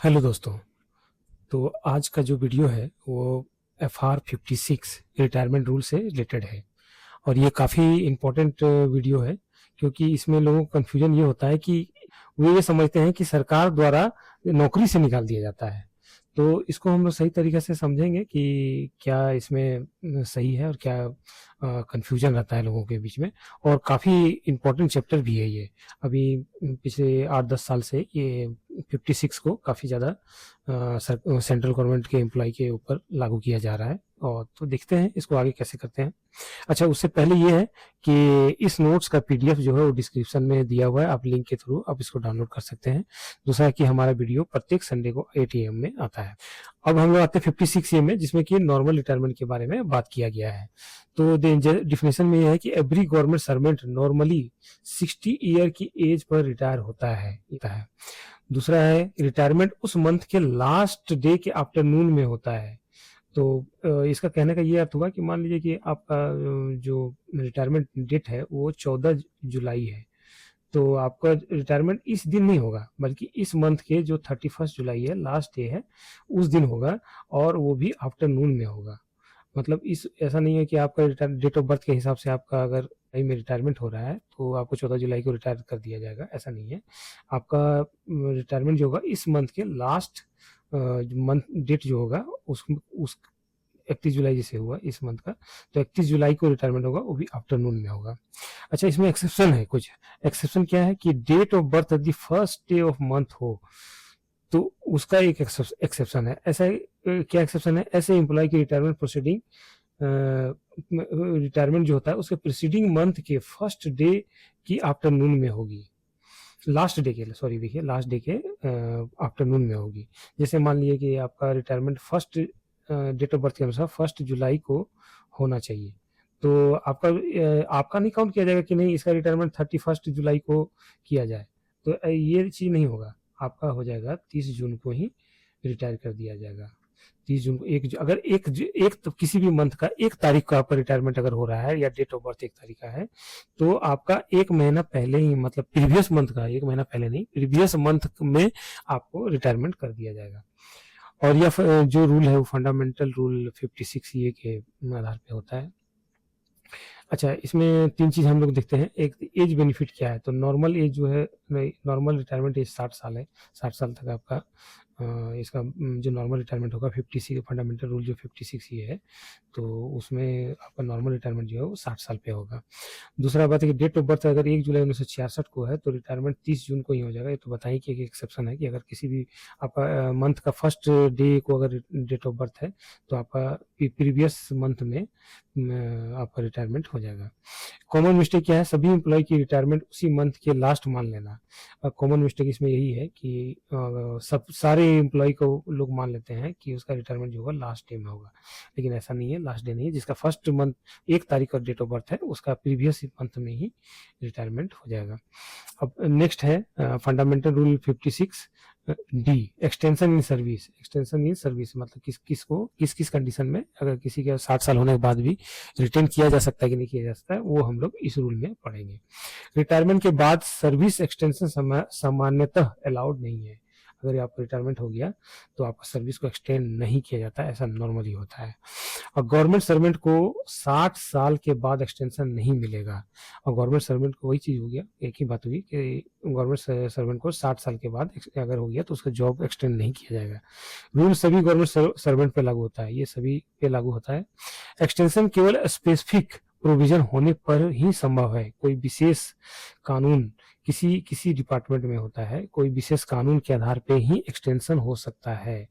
Hello दोस्तों। तो आज का जो वीडियो है वो FR56 रिटायरमेंट रूल से रिलेटेड है और ये काफ़ी इम्पोर्टेंट वीडियो है क्योंकि इसमें लोगों को कन्फ्यूजन ये होता है कि वो ये समझते हैं कि सरकार द्वारा नौकरी से निकाल दिया जाता है। तो इसको हम लोग सही तरीके से समझेंगे कि क्या इसमें सही है और क्या कन्फ्यूजन रहता है लोगों के बीच में। और काफ़ी इम्पोर्टेंट चैप्टर भी है ये। अभी पिछले 8-10 साल से ये 56 को काफ़ी ज़्यादा सेंट्रल गवर्नमेंट के एम्प्लॉय के ऊपर लागू किया जा रहा है। और तो देखते हैं इसको आगे कैसे करते हैं। अच्छा, उससे पहले ये है कि इस नोट्स का पीडीएफ जो है वो डिस्क्रिप्शन में दिया हुआ है, आप लिंक के थ्रू आप इसको डाउनलोड कर सकते हैं। दूसरा कि हमारा वीडियो प्रत्येक संडे को 8 AM में आता है। अब हम लोग आते हैं 56A में, जिसमें कि नॉर्मल रिटायरमेंट के बारे में बात किया गया है। तो डिफिनेशन में यह है कि every government servant normally 60 year की एज पर रिटायर होता है। दूसरा है रिटायरमेंट उस मंथ के लास्ट डे के आफ्टरनून में होता है। तो इसका कहने का ये अर्थ हुआ कि मान लीजिए कि आपका जो रिटायरमेंट डेट है वो 14 जुलाई है, तो आपका रिटायरमेंट इस दिन नहीं होगा बल्कि इस मंथ के जो 31 जुलाई है, लास्ट डे है, उस दिन होगा और वो भी आफ्टरनून में होगा। मतलब इस ऐसा नहीं है कि आपका डेट ऑफ बर्थ के हिसाब से आपका अगर जुलाई में रिटायरमेंट हो रहा है तो आपको 14 जुलाई को रिटायर कर दिया जाएगा, ऐसा नहीं है। आपका रिटायरमेंट जो होगा इस मंथ के लास्ट मंथ डेट जो होगा उस 31 जुलाई जैसे हुआ इस मंथ का, तो 31 जुलाई को रिटायरमेंट होगा, वो भी आफ्टरनून में होगा। अच्छा, इसमें एक्सेप्शन है कुछ। एक्सेप्शन क्या है कि date of birth the first day of month हो तो उसका एक एक्सेप्शन है। ऐसा क्या एक्सेप्शन है? ऐसे एम्प्लॉय की रिटायरमेंट प्रोसीडिंग रिटायरमेंट जो होता है उसके प्रीसीडिंग मंथ के फर्स्ट डे की आफ्टरनून में होगी, लास्ट डे के, सॉरी देखिए, लास्ट डे के आफ्टरनून में होगी। जैसे मान लीजिए कि आपका retirement first date of birth के अनुसार 1 जुलाई को होना चाहिए, तो आपका नहीं काउंट किया जाएगा कि नहीं इसका रिटायरमेंट 31 जुलाई को किया जाए, तो ये चीज़ नहीं होगा। आपका हो जाएगा 30 जून को ही रिटायर कर दिया जाएगा। 30 जून को अगर एक तो किसी भी मंथ का 1 तारीख को आपका रिटायरमेंट अगर हो रहा है या डेट ऑफ बर्थ 1 तारीख का है, तो आपका 1 महीना पहले ही, मतलब प्रीवियस मंथ का 1 महीना पहले नहीं, प्रीवियस मंथ में आपको रिटायरमेंट कर दिया जाएगा। और यह जो रूल है वो फंडामेंटल रूल 56A के आधार पे होता है। अच्छा, इसमें 3 चीज़ हम लोग देखते हैं। एक एज बेनिफिट क्या है, तो नॉर्मल एज जो है, नॉर्मल रिटायरमेंट एज 60 साल है। 60 साल तक आपका इसका जो नॉर्मल रिटायरमेंट होगा 56 फंडामेंटल रूल जो 56 ये है, तो उसमें आपका नॉर्मल रिटायरमेंट जो है वो 60 साल पे होगा। दूसरा बात है कि डेट ऑफ बर्थ अगर 1 जुलाई 1966 को है तो रिटायरमेंट 30 जून को ही हो जाएगा। ये तो बताइए कि एक एक्सेप्शन है कि अगर किसी भी आपका मंथ का फर्स्ट डे को अगर डेट ऑफ बर्थ है तो आपका प्रीवियस मंथ में आपका रिटायरमेंट हो जाएगा। कॉमन मिस्टेक क्या है? सभी एम्प्लॉय की रिटायरमेंट उसी मंथ के लास्ट मान लेना। कॉमन मिस्टेक इसमें यही है कि सब सारे एम्प्लॉय को लोग मान लेते हैं कि उसका रिटायरमेंट जो होगा लास्ट डे में होगा, लेकिन ऐसा नहीं है। लास्ट डे नहीं है, जिसका फर्स्ट मंथ 1 तारीख का डेट ऑफ बर्थ है उसका प्रीवियस मंथ में ही रिटायरमेंट हो जाएगा। अब नेक्स्ट है fundamental rule 56 D, extension in service. Extension in service मतलब किस कंडीशन में अगर किसी के 60 साल होने के बाद भी रिटेन किया जा सकता है कि नहीं किया जा सकता है, वो हम लोग इस रूल में पढ़ेंगे। रिटायरमेंट के बाद सर्विस एक्सटेंशन सामान्यतः अलाउड नहीं है। अगर आपका रिटायरमेंट हो गया तो आपका सर्विस को एक्सटेंड नहीं किया जाता, ऐसा नॉर्मली होता है। और गवर्नमेंट सर्वेंट को 60 साल के बाद एक्सटेंशन नहीं मिलेगा। और गवर्नमेंट सर्वेंट को वही चीज़ हो गया, एक ही बात होगी कि गवर्नमेंट सर्वेंट को 60 साल के बाद अगर हो गया तो उसका जॉब एक्सटेंड नहीं किया जाएगा। रूल सभी गवर्नमेंट सर्वेंट पे लागू होता है, ये सभी पे लागू होता है। एक्सटेंशन केवल स्पेसिफिक प्रोविजन होने पर ही संभव है। कोई विशेष कानून किसी डिपार्टमेंट में होता है, कोई विशेष कानून के आधार पे ही एक्सटेंशन हो सकता है।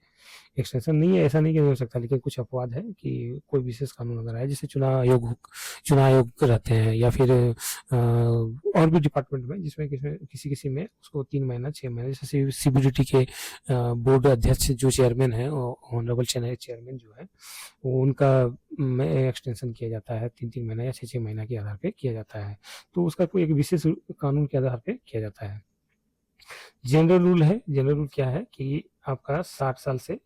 एक्सटेंशन नहीं है, ऐसा नहीं कि नहीं हो सकता, लेकिन कुछ अपवाद है कि कोई विशेष कानून अगर है, जैसे चुनाव आयोग रहते हैं या फिर और भी डिपार्टमेंट में जिसमें किसी में उसको 3 महीना 6 महीना, जैसे सीबीडीटी के बोर्ड अध्यक्ष जो चेयरमैन है, ऑनरेबल चेयरमैन जो है, वो उनका एक्सटेंशन किया जाता है 3-3 महीना या 6-6 महीना के आधार पे किया जाता है, तो उसका कोई एक विशेष कानून के आधार पे किया जाता है। जनरल रूल है। जनरल रूल क्या है कि आपका 60 साल से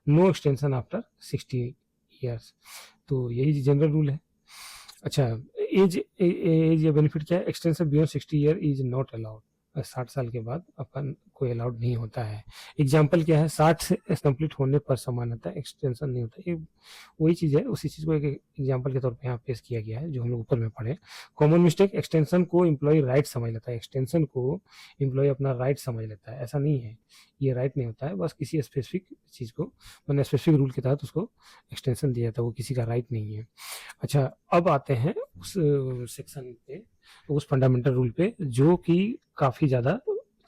नो एक्सटेंशन आफ्टर 60 ईयर्स, तो यही जनरल रूल है। अच्छा, एज या बेनिफिट क्या है? Extension beyond 60 year is not allowed. 60 साल के बाद आपका कोई अलाउड नहीं होता है। एग्जाम्पल क्या है, 60 से कंप्लीट होने पर समानता एक्सटेंशन नहीं होता। ये वही चीज़ है, उसी चीज़ को एक एग्जाम्पल के तौर पे यहाँ पेश किया गया है जो हम लोग ऊपर में पढ़े। कॉमन मिस्टेक, एक्सटेंशन को एम्प्लॉय राइट समझ लेता है। एक्सटेंशन को एम्प्लॉय अपना राइट समझ लेता है, ऐसा नहीं है, ये राइट नहीं होता है, बस किसी स्पेसिफिक चीज़ को मैंने स्पेसिफिक रूल के तहत उसको एक्सटेंशन दिया जाता है, वो किसी का राइट नहीं है। अच्छा, अब आते हैं उस सेक्शन पे, उस फंडामेंटल रूल पे जो कि काफ़ी ज़्यादा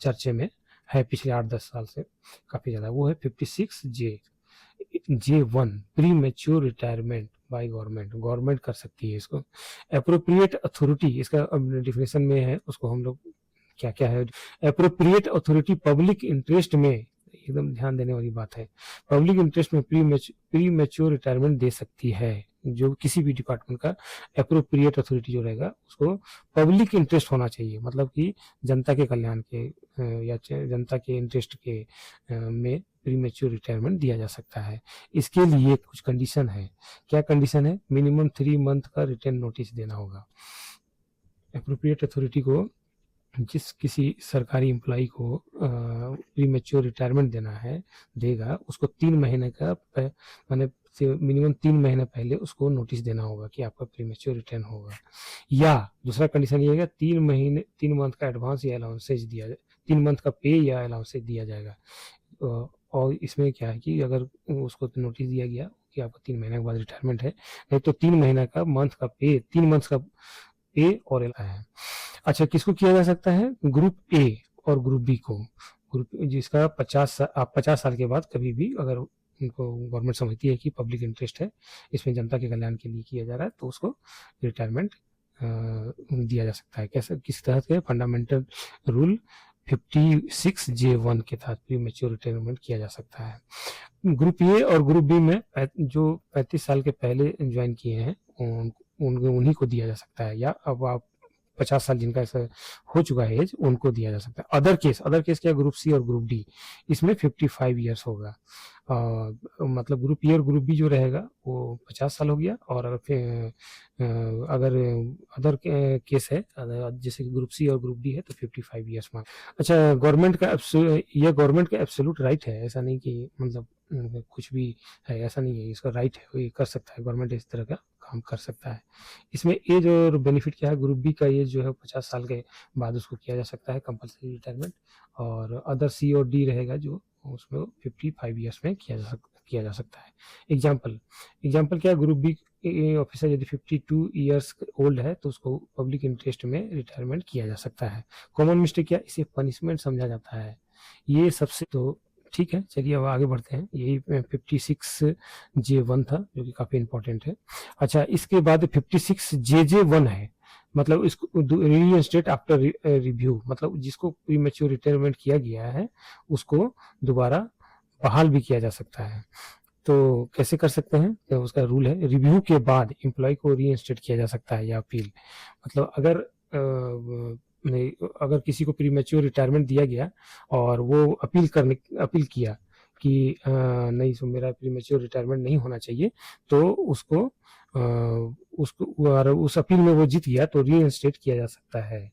चर्चे में है पिछले 8-10 साल से काफ़ी ज़्यादा। वो है 56J1, pre mature retirement by government. Government कर सकती है इसको। अप्रोप्रिएट अथॉरिटी, इसका डिफिनेशन में है, उसको हम लोग क्या क्या है। अप्रोप्रिएट अथॉरिटी पब्लिक इंटरेस्ट में, एकदम ध्यान देने वाली बात है, पब्लिक इंटरेस्ट में प्री मैच्योर रिटायरमेंट दे सकती है। जो किसी भी डिपार्टमेंट का अप्रोप्रिएट अथॉरिटी जो रहेगा उसको पब्लिक इंटरेस्ट होना चाहिए, मतलब कि जनता के कल्याण के या जनता के इंटरेस्ट के में प्री मैच्योर रिटायरमेंट दिया जा सकता है। इसके लिए कुछ कंडीशन है। क्या कंडीशन है? मिनिमम 3 मंथ का रिटर्न नोटिस देना होगा। अप्रोप्रिएट अथॉरिटी को जिस किसी सरकारी एम्प्लॉय को प्री मैच्योर रिटायरमेंट देना है देगा, उसको 3 महीने का मैंने मिनिमम 3 महीने पहले उसको नोटिस देना होगा कि आपका प्री मैच्योर रिटर्न होगा। या दूसरा कंडीशन ये है 3 मंथ का एडवांस या अलाउंसेज दिया जाए, 3 मंथ का पे या अलाउंसेज दिया जाएगा। और इसमें क्या है कि अगर उसको नोटिस दिया गया कि आपको 3 महीने के बाद रिटायरमेंट है, नहीं तो 3 महीने का मंथ का पे, 3 मंथ का पे और है। अच्छा, किसको किया जा सकता है? ग्रुप ए और ग्रुप बी को। ग्रुप जिसका आप 50 साल के बाद कभी भी अगर उनको गवर्नमेंट समझती है कि पब्लिक इंटरेस्ट है, इसमें जनता के कल्याण के लिए किया जा रहा है, तो उसको रिटायरमेंट दिया जा सकता है। कैसे, किस तरह के? फंडामेंटल रूल 56J1 के तहत प्री मैच्योर रिटायरमेंट किया जा सकता है। ग्रुप ए और ग्रुप बी में जो 35 साल के पहले ज्वाइन किए हैं उन्हीं को दिया जा सकता है, या अब आप 50 साल जिनका ऐसा हो चुका है एज, उनको दिया जा सकता है। अदर केस क्या? ग्रुप सी और ग्रुप डी, इसमें 55 ईयर्स होगा। मतलब ग्रुप ए और ग्रुप बी जो रहेगा वो 50 साल हो गया, और अगर अदर केस है जैसे कि ग्रुप सी और ग्रुप डी है तो 55 ईयर्स मान। अच्छा, गवर्नमेंट का एब्सोल्यूट राइट है, ऐसा नहीं कि मतलब कुछ भी है, ऐसा नहीं है, इसका राइट है, ये कर सकता है, गवर्नमेंट इस तरह का काम कर सकता है। इसमें एज और बेनिफिट क्या है? ग्रुप बी का एज जो है 50 साल के बाद उसको किया जा सकता है कंपल्सरी रिटायरमेंट, और अदर सी और डी रहेगा जो उसमें 55 ईयर्स में किया जा सकता है। एग्जाम्पल क्या है? ग्रुप बी ऑफिसर यदि 52 ईयर्स ओल्ड है तो उसको पब्लिक इंटरेस्ट में रिटायरमेंट किया जा सकता है। कॉमन मिस्टेक क्या? इसे पनिशमेंट समझा जाता है। ये सबसे तो ठीक है, चलिए अब आगे बढ़ते हैं। यही 56J1 था जो कि काफ़ी इंपॉर्टेंट है। अच्छा, इसके बाद 56JJ1 है, मतलब इसको रीइंस्टेट आफ्टर रिव्यू, मतलब जिसको प्री मैच्योर रिटायरमेंट किया गया है उसको दोबारा बहाल भी किया जा सकता है। तो कैसे कर सकते हैं? तो उसका रूल है, रिव्यू के बाद एम्प्लॉय को रीइंस्टेट किया जा सकता है या अपील। मतलब अगर किसी को प्री मैच्योर रिटायरमेंट दिया गया और वो अपील किया कि नहीं, सो मेरा प्री मैच्योर रिटायरमेंट नहीं होना चाहिए, तो उसको उस अपील में वो जीत गया तो रीइंस्टेट किया जा सकता है।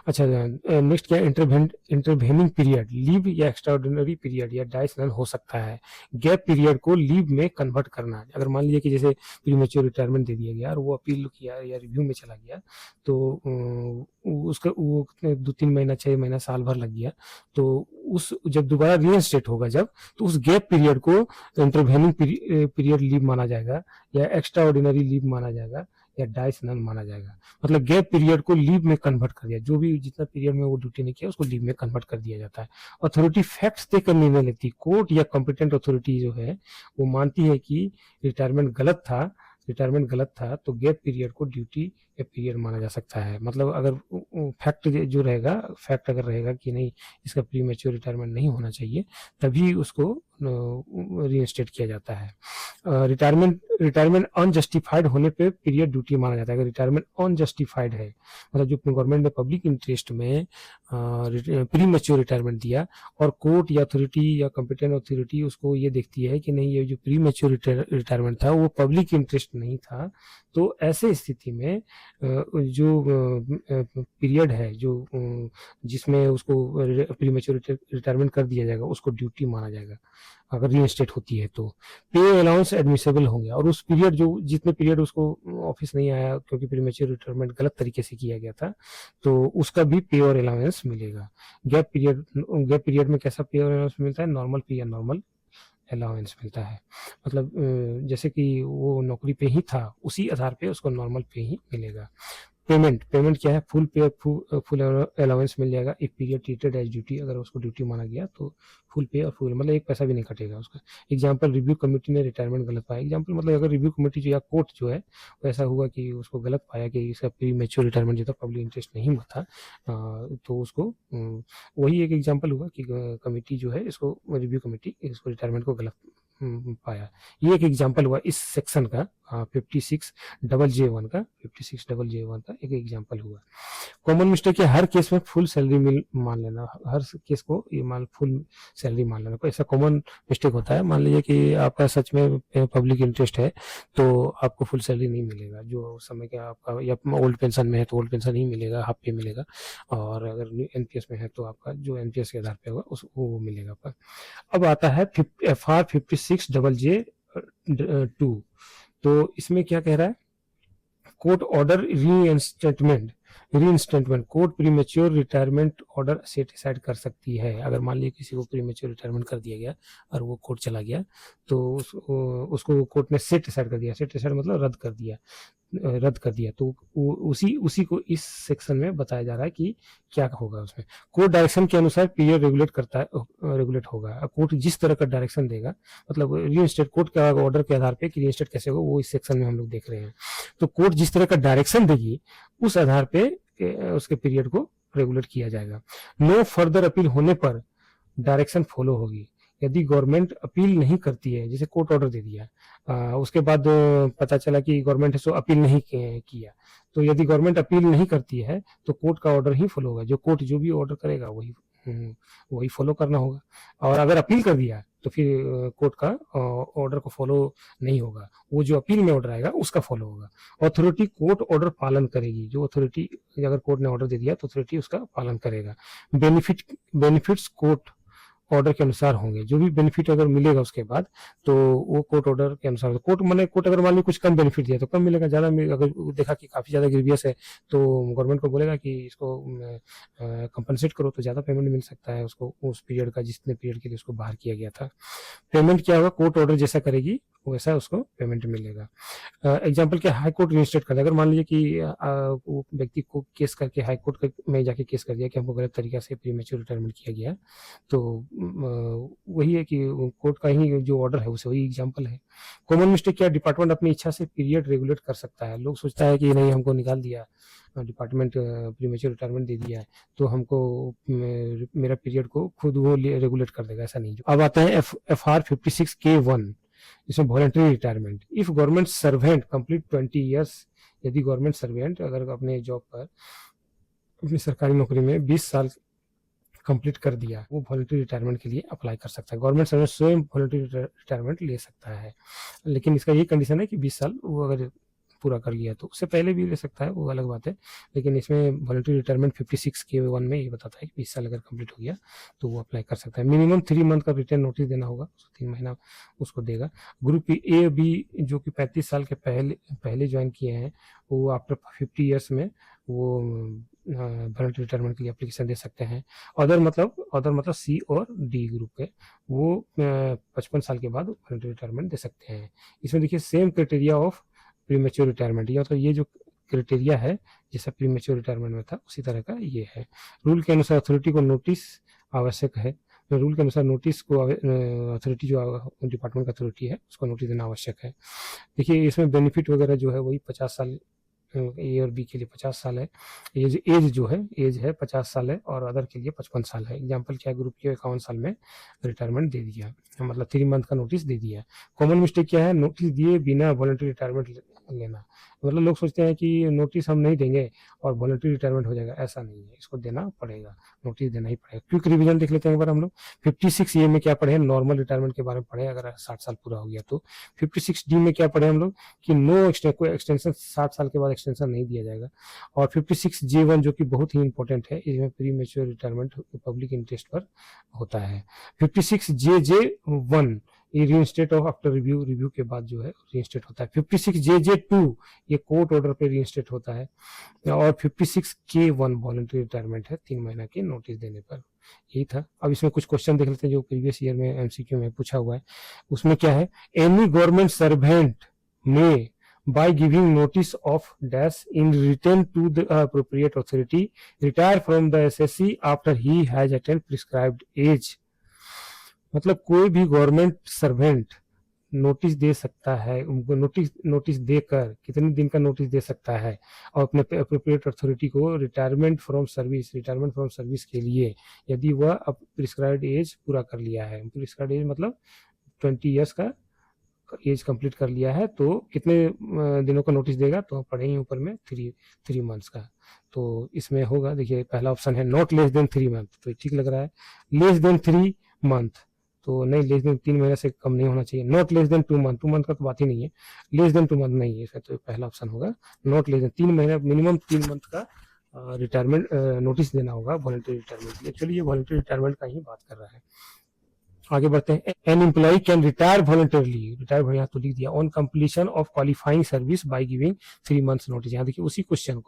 अच्छा, नेक्स्ट क्या? इंटरवेनिंग पीरियड, लीव या एक्स्ट्राऑर्डिनरी पीरियड या डाइसनल हो सकता है। गैप पीरियड को लीव में कन्वर्ट करना। अगर मान लीजिए कि जैसे प्री मैच्योर रिटायरमेंट दे दिया गया और वो अपील किया या रिव्यू में चला गया, तो उसका वो 2-3 महीना, 6 महीना, साल भर लग गया, तो उस जब दोबारा रीइंस्टेट होगा जब, तो उस गैप पीरियड को इंटरवेनिंग पीरियड लीव माना जाएगा, या एक्स्ट्राऑर्डिनरी लीव माना जाएगा, या डाइसनल माना जाएगा। मतलब गैप पीरियड को लीव में कन्वर्ट कर दिया, जो भी जितना पीरियड में वो ड्यूटी नहीं किया उसको लीव में कन्वर्ट कर दिया जाता है। अथॉरिटी फैक्ट्स तय कर निर्णय लेती, कोर्ट या कॉम्पिटेंट अथॉरिटी जो है वो मानती है कि रिटायरमेंट गलत था तो गैप पीरियड को ड्यूटी या पीरियड माना जा सकता है। मतलब अगर फैक्ट अगर रहेगा कि नहीं, इसका प्री मैच्योर रिटायरमेंट नहीं होना चाहिए, तभी उसको रीइंस्टेट किया जाता है। रिटायरमेंट अनजस्टिफाइड होने पे पीरियड ड्यूटी माना जाता है। अगर रिटायरमेंट अनजस्टिफाइड है, मतलब जो गवर्नमेंट ने पब्लिक इंटरेस्ट में प्री मैच्योर रिटायरमेंट दिया और कोर्ट या अथॉरिटी या कॉम्पिटेंट अथॉरिटी उसको ये देखती है कि नहीं, ये जो प्री मैच्योर रिटायरमेंट था वो पब्लिक इंटरेस्ट नहीं था, तो ऐसे स्थिति में जो पीरियड है जो जिसमें उसको प्रीमेच्योर रिटायरमेंट कर दिया जाएगा उसको ड्यूटी माना जाएगा अगर रीइंस्टेट होती है तो। पे अलाउंस एडमिसेबल होंगे और उस पीरियड जो जितने पीरियड उसको ऑफिस नहीं आया क्योंकि प्रीमेच्योर रिटायरमेंट गलत तरीके से किया गया था, तो उसका भी पे और अलाउंस मिलेगा। गैप पीरियड में कैसा पे और अलाउंस मिलता है? नॉर्मल पे या नॉर्मल अलाउंस मिलता है। मतलब जैसे कि वो नौकरी पे ही था उसी आधार पे उसको नॉर्मल पे ही मिलेगा। पेमेंट क्या है? फुल पे फुल अलाउंस मिल जाएगा if period treated as duty, अगर उसको ड्यूटी माना गया तो फुल पे और फुल मतलब एक पैसा भी नहीं कटेगा उसका। एग्जांपल, रिव्यू कमेटी ने रिटायरमेंट गलत पाया। एग्जांपल मतलब अगर रिव्यू कमेटी जो या कोर्ट जो है वो ऐसा हुआ कि उसको गलत पाया कि इसका प्री मेच्योर रिटायरमेंट जो था पब्लिक इंटरेस्ट नहीं हुआ था, तो उसको वही एक एग्जाम्पल हुआ कि कमेटी जो है इसको रिव्यू कमेटी इसको रिटायरमेंट को गलत पाया। ये एक एग्जाम्पल हुआ इस सेक्शन का 56JJ1 का 56JJ1 का एक एग्जाम्पल हुआ। कॉमन मिस्टेक है हर केस में फुल सैलरी मिल मान लेना, हर केस को ये मान फुल सैलरी मान लेना। कोई ऐसा कॉमन मिस्टेक होता है, मान लीजिए कि आपका सच में पब्लिक इंटरेस्ट है तो आपको फुल सैलरी नहीं मिलेगा, जो उस समय का आपका या ओल्ड पेंशन में है तो ओल्ड पेंशन ही मिलेगा, हाफ पे मिलेगा, और अगर एनपीएस में है तो आपका जो एनपीएस के आधार पे होगा उस वो मिलेगा आपका। अब आता है FR 56JJ2, तो इसमें क्या कह रहा है? Court order reinstatement court premature retirement order set aside कर सकती है। अगर मान लीजिए किसी को प्रीमेच्योर रिटायरमेंट कर दिया गया और वो कोर्ट चला गया तो उसको कोर्ट ने सेट असाइड कर दिया। सेट असाइड मतलब रद्द कर दिया तो उसी को इस सेक्शन में बताया जा रहा है कि क्या होगा उसमें। कोर्ट डायरेक्शन के अनुसार पीरियड रेगुलेट होगा। कोर्ट जिस तरह का डायरेक्शन देगा, मतलब रीइंस्टेट कोर्ट का ऑर्डर के आधार पे कि रीइंस्टेट कैसे होगा वो इस सेक्शन में हम लोग देख रहे हैं। तो कोर्ट जिस तरह का डायरेक्शन देगी उस आधार पे उसके पीरियड को रेगुलेट किया जाएगा। नो फर्दर अपील होने पर डायरेक्शन फॉलो होगी। यदि गवर्नमेंट अपील नहीं करती है, जैसे कोर्ट ऑर्डर दे दिया, उसके बाद पता चला कि गवर्नमेंट सो अपील नहीं किया, तो यदि गवर्नमेंट अपील नहीं करती है तो कोर्ट का ऑर्डर ही फॉलो होगा। जो कोर्ट जो भी ऑर्डर करेगा वही फॉलो करना होगा। और अगर अपील कर दिया तो फिर कोर्ट का ऑर्डर को फॉलो नहीं होगा, वो जो अपील में ऑर्डर आएगा उसका फॉलो होगा। अथॉरिटी कोर्ट ऑर्डर पालन करेगी। जो अथॉरिटी, अगर कोर्ट ने ऑर्डर दे दिया तो अथॉरिटी उसका पालन करेगा। बेनिफिट्स कोर्ट ऑर्डर के अनुसार होंगे। जो भी बेनिफिट अगर मिलेगा उसके बाद तो वो कोर्ट ऑर्डर के अनुसार। कोर्ट अगर मान लीजिए कुछ कम बेनिफिट दिया तो कम मिलेगा, ज्यादा अगर देखा कि काफी ज्यादा ग्रीवियस है तो गवर्नमेंट को बोलेगा कि इसको कंपनसेट करो, तो ज्यादा पेमेंट मिल सकता है उसको उस पीरियड का जितने पीरियड के लिए उसको बाहर किया गया था। पेमेंट क्या होगा? कोर्ट ऑर्डर जैसा करेगी वैसा उसको पेमेंट मिलेगा। एग्जाम्पल क्या? हाई कोर्ट रिजिस्ट्रेट कर दिया। अगर मान लीजिए कि वो व्यक्ति को केस करके हाई कोर्ट में जाके केस कर दिया कि हमको गलत तरीका से प्रीमेच्योर रिटायरमेंट किया गया, तो वही है कि कोर्ट का ही जो ऑर्डर है उसे वही एग्जाम्पल है। कॉमन मिस्टेक क्या? डिपार्टमेंट अपनी इच्छा से पीरियड रेगुलेट कर सकता है। लोग सोचता है कि नहीं हमको निकाल दिया डिपार्टमेंट, प्रीमेच्योर रिटायरमेंट दे दिया है तो हमको मेरा पीरियड को खुद वो रेगुलेट कर देगा, ऐसा नहीं। अब आता है FR 56K1, इसमें voluntary retirement. If government servant complete 20 years, यदि गवर्नमेंट सर्वेंट अगर अपने जॉब पर अपनी सरकारी नौकरी में 20 साल कंप्लीट कर दिया, वो वॉलंटरी रिटायरमेंट के लिए अप्लाई कर सकता है। गवर्नमेंट सर्वेंट स्वयं वॉलंटरी रिटायरमेंट ले सकता है, लेकिन इसका ये कंडीशन है कि 20 साल वो अगर पूरा कर लिया तो उससे पहले भी ले सकता है, वो अलग बात है। लेकिन इसमें वॉलंटरी रिटायरमेंट 56K1 में ये बताता है कि 20 साल अगर कंप्लीट हो गया तो वो अप्लाई कर सकता है। मिनिमम 3 मंथ का रिटर्न नोटिस देना होगा, 3 महीना उसको देगा। ग्रुप ए बी जो कि 35 साल के पहले ज्वाइन किए हैं वो आफ्टर 50 ईयर्स में वो वॉलंटरी रिटायरमेंट के लिए एप्लीकेशन दे सकते हैं। अदर मतलब सी और डी ग्रुप के वो 55 साल के बाद वॉलंटरी रिटायरमेंट दे सकते हैं। इसमें देखिए same criteria of premature retirement, या तो ये जो क्राइटेरिया है जैसा प्रीमेच्योर रिटायरमेंट में था उसी तरह का ये है। रूल के अनुसार अथॉरिटी को नोटिस आवश्यक है। रूल के अनुसार नोटिस को अथॉरिटी जो डिपार्टमेंट का अथॉरिटी है उसको नोटिस देना आवश्यक है। देखिए इसमें बेनिफिट वगैरह जो है वही 50 साल ए और बी के लिए 50 साल है। एज जो है एज है 50 साल है और अदर के लिए 55 साल है। एग्जाम्पल क्या है? ग्रुप के 51 साल में रिटायरमेंट दे दिया, मतलब 3 मंथ का नोटिस दे दिया। कॉमन मिस्टेक क्या है? नोटिस दिए बिना वॉलंटरी रिटायरमेंट लेना। मतलब लोग सोचते हैं कि नोटिस हम नहीं देंगे और वॉलंटरी रिटायरमेंट हो जाएगा, ऐसा नहीं है, इसको देना पड़ेगा, नोटिस देना ही पड़ेगा। क्विक रिवीजन देख लेते हैं एक बार हम लोग। 56A में क्या पढ़े, नॉर्मल रिटायरमेंट के बारे में पढ़े, अगर 60 साल पूरा हो गया तो। 56D में क्या पढ़े हम लोग कि नो कोई एक्सटेंशन, 60 साल के बाद एक्सटेंशन नहीं दिया जाएगा। और 56J1 जो कि बहुत ही इंपॉर्टेंट है, इसमें pre mature retirement public interest पर होता है। 56JJ1 ये reinstate of after review, review के बाद जो है रीइंस्टेट होता है। 56JJ2 ये कोर्ट ऑर्डर पे रीइंस्टेट होता है। और 56K1 वॉलंटरी रिटायरमेंट है, 3 महीना के नोटिस देने पर। यही था। अब इसमें कुछ क्वेश्चन देख लेते हैं जो प्रीवियस ईयर में एमसीक्यू में पूछा हुआ है। उसमें क्या है, एनी गवर्नमेंट सर्वेंट में by giving notice of dash in written to the appropriate authority retire from the SSC after he has attained prescribed age। मतलब कोई भी गवर्नमेंट सर्वेंट नोटिस दे सकता है, उनको नोटिस देकर कितने दिन का नोटिस दे सकता है और अपने अप्रोप्रिएट अथॉरिटी को रिटायरमेंट फ्रॉम सर्विस के लिए, यदि वह अब प्रिस्क्राइब्ड एज पूरा कर लिया है। प्रिस्क्राइब्ड एज मतलब 20 ईयर्स का एज कंप्लीट कर लिया है, तो कितने दिनों का नोटिस देगा, तो पढ़े ही ऊपर में 3 मंथ्स का। तो इसमें होगा, देखिए पहला ऑप्शन है नॉट लेस देन 3 मंथ, तो ठीक लग रहा है। लेस देन 3 मंथ तो नहीं, लेस देन 3 महीने से कम नहीं होना चाहिए। Not less than 2 month, 2 month का तो बात ही नहीं है, लेस देन 2 मंथ नहीं है, तो पहला ऑप्शन होगा नॉट लेस देन 3 महीने, मिनिमम 3 मंथ का रिटायरमेंट नोटिस देना होगा वॉलंटरी रिटायरमेंट के लिए। चलिए ये वॉलंटरी रिटायरमेंट का ही बात कर रहा है। आगे बढ़ते हैं। An employ can retire voluntarily, retire यहाँ तो लिख दिया, on completion of qualifying service by giving 3 months notice. यहाँ देखिए इसी क्वेश्चन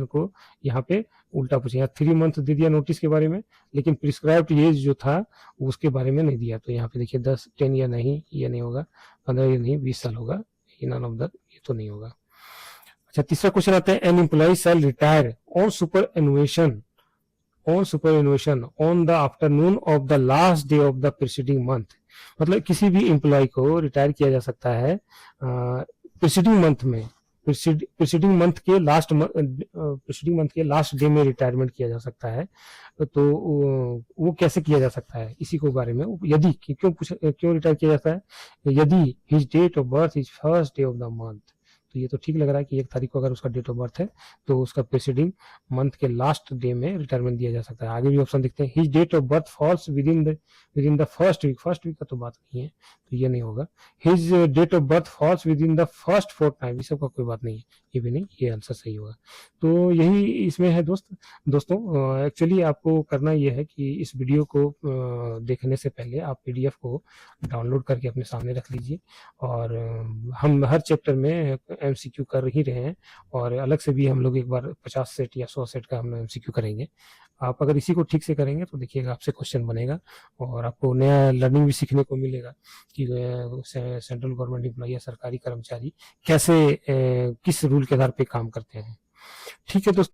को यहाँ पे उल्टा पूछा, यहाँ 3 मंथ दे दिया नोटिस के बारे में, लेकिन प्रिस्क्राइब्ड एज जो था उसके बारे में नहीं दिया। तो यहाँ पे देखिए 10 ईयर नहीं, ये नहीं होगा, 15 ईयर नहीं, 20 साल होगा, नन ऑफ द, ये तो नहीं होगा। अच्छा, तीसरा क्वेश्चन आता है, an employ shall retire on superannuation on the afternoon of the last day of the preceding month. मतलब किसी भी एम्प्लॉय को रिटायर किया जा सकता है प्रीसीडिंग मंथ के लास्ट डे में रिटायरमेंट किया जा सकता है। तो वो कैसे किया जा सकता है, इसी को बारे में, यदि क्यों रिटायर किया जाता है, यदि his date of birth is first day of the month. तो ये तो ठीक लग रहा है कि 1 तारीख को अगर उसका डेट ऑफ बर्थ है तो उसका प्रीसीडिंग मंथ के लास्ट डे में रिटायरमेंट दिया जा सकता है। आगे भी ऑप्शन देखते हैं, his date of birth falls within the first week का तो बात नहीं है, तो ये नहीं होगा। His date of birth falls within the first fortnight, इस सब का कोई बात नहीं है, ये भी नहीं, ये आंसर सही होगा। तो यही इसमें है दोस्तों। एक्चुअली आपको करना ये है कि इस वीडियो को देखने से पहले आप PDF को डाउनलोड करके अपने सामने रख लीजिए, और हम हर चैप्टर में MCQ कर ही रहे हैं, और अलग से भी हम लोग एक बार 50 सेट या 100 सेट का हम लोग MCQ करेंगे। आप अगर इसी को ठीक से करेंगे तो देखिएगा आपसे क्वेश्चन बनेगा, और आपको नया लर्निंग भी सीखने को मिलेगा कि सेंट्रल गवर्नमेंट एम्प्लॉय या सरकारी कर्मचारी कैसे किस रूल के आधार पे काम करते हैं। ठीक है दोस्तों।